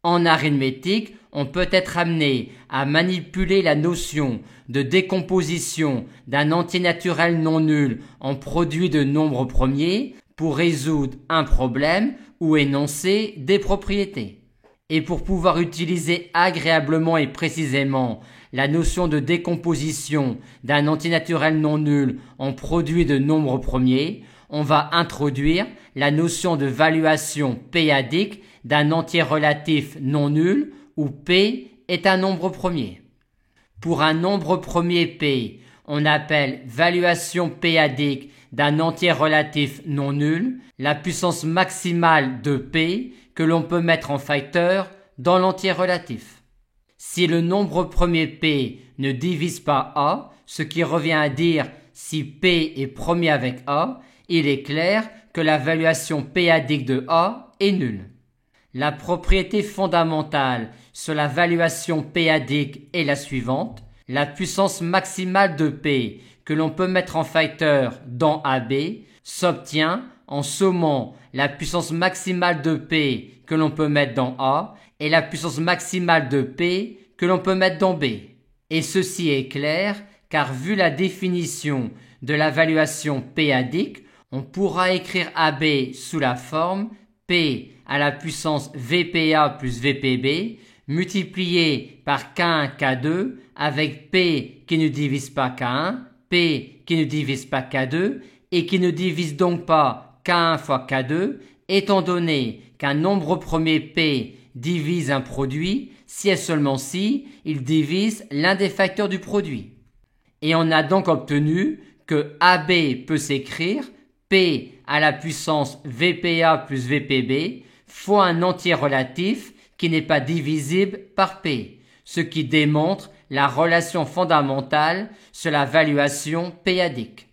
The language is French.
En arithmétique, on peut être amené à manipuler la notion de décomposition d'un entier naturel non nul en produit de nombres premiers pour résoudre un problème ou énoncer des propriétés. Et pour pouvoir utiliser agréablement et précisément la notion de décomposition d'un entier naturel non nul en produit de nombres premiers, on va introduire la notion de valuation p-adique d'un entier relatif non nul où p est un nombre premier. Pour un nombre premier p, on appelle valuation p-adique d'un entier relatif non nul la puissance maximale de p que l'on peut mettre en facteur dans l'entier relatif. Si le nombre premier p ne divise pas a, ce qui revient à dire si p est premier avec a, il est clair que la valuation p-adique de a est nulle. La propriété fondamentale sur la valuation p-adique est la suivante. La puissance maximale de p que l'on peut mettre en facteur dans AB s'obtient en sommant la puissance maximale de p que l'on peut mettre dans A et la puissance maximale de p que l'on peut mettre dans B. Et ceci est clair car vu la définition de la valuation p-adique, on pourra écrire AB sous la forme p à la puissance VPA plus VPB multiplié par K1 K2 avec P qui ne divise pas K1, P qui ne divise pas K2 et qui ne divise donc pas K1 fois K2 étant donné qu'un nombre premier P divise un produit si et seulement si il divise l'un des facteurs du produit. Et on a donc obtenu que AB peut s'écrire P à la puissance VPA plus VPB fois un entier relatif qui n'est pas divisible par P, ce qui démontre la relation fondamentale sur la valuation p-adique.